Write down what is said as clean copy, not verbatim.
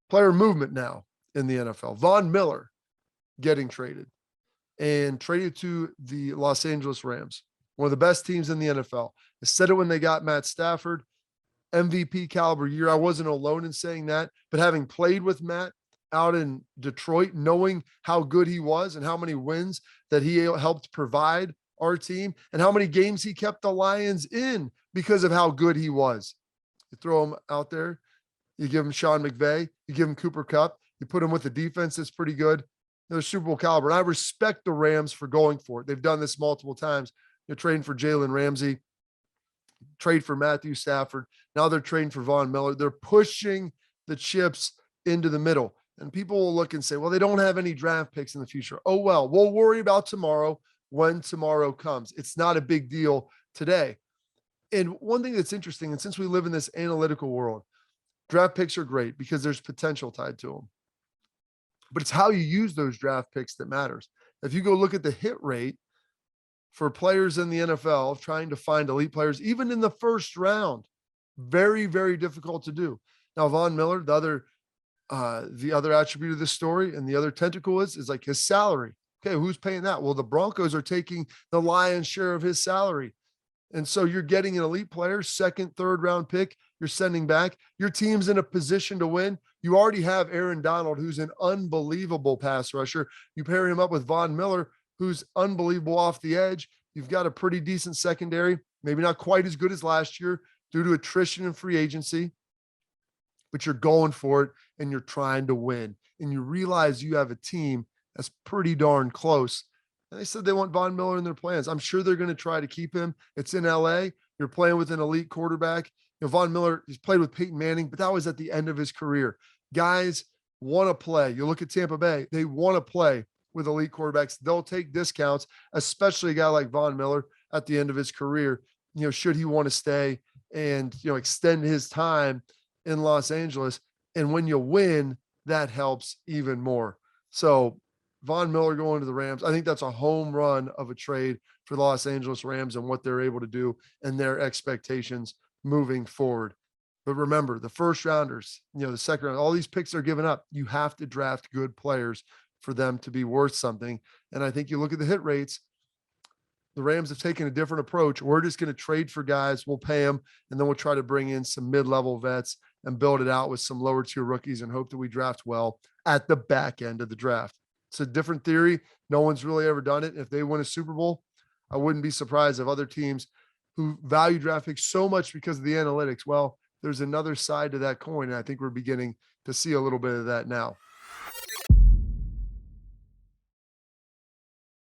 player movement now in the NFL. Von Miller getting traded and traded to the Los Angeles Rams, one of the best teams in the NFL. I said it when they got Matt Stafford, MVP caliber year. I wasn't alone in saying that, but having played with Matt out in Detroit, knowing how good he was and how many wins that he helped provide our team and how many games he kept the Lions in because of how good he was. You throw him out there, you give him Sean McVay, you give him Cooper Kupp, you put him with a defense that's pretty good. They're Super Bowl caliber. And I respect the Rams for going for it. They've done this multiple times. They're trading for Jalen Ramsey, trade for Matthew Stafford. Now they're trading for Von Miller. They're pushing the chips into the middle. And people will look and say, well, they don't have any draft picks in the future. Oh, well, we'll worry about tomorrow when tomorrow comes. It's not a big deal today. And one thing that's interesting, and since we live in this analytical world, draft picks are great because there's potential tied to them. But it's how you use those draft picks that matters. If you go look at the hit rate for players in the NFL trying to find elite players, even in the first round, very, very difficult to do. Now, Von Miller, the other attribute of this story and the other tentacle is like his salary. Okay, who's paying that? Well, the Broncos are taking the lion's share of his salary. And so you're getting an elite player, second, third round pick, you're sending back. Your team's in a position to win. You already have Aaron Donald, who's an unbelievable pass rusher. You pair him up with Von Miller, who's unbelievable off the edge. You've got a pretty decent secondary, maybe not quite as good as last year due to attrition and free agency, but you're going for it and you're trying to win. And you realize you have a team that's pretty darn close. And they said they want Von Miller in their plans. I'm sure they're going to try to keep him. It's in LA. You're playing with an elite quarterback. You know, Von Miller, he's played with Peyton Manning, but that was at the end of his career. Guys want to play. You look at Tampa Bay, they want to play with elite quarterbacks. They'll take discounts, especially a guy like Von Miller at the end of his career, you know, should he want to stay and, you know, extend his time in Los Angeles. And when you win, that helps even more. So Von Miller going to the Rams, I think that's a home run of a trade for the Los Angeles Rams and what they're able to do and their expectations moving forward. But remember, the first rounders, you know, the second round, all these picks are given up. You have to draft good players for them to be worth something. And I think you look at the hit rates, the Rams have taken a different approach. We're just going to trade for guys. We'll pay them. And then we'll try to bring in some mid-level vets and build it out with some lower tier rookies and hope that we draft well at the back end of the draft. It's a different theory. No one's really ever done it. If they win a Super Bowl, I wouldn't be surprised if other teams who value draft picks so much because of the analytics, well, there's another side to that coin. And I think we're beginning to see a little bit of that now.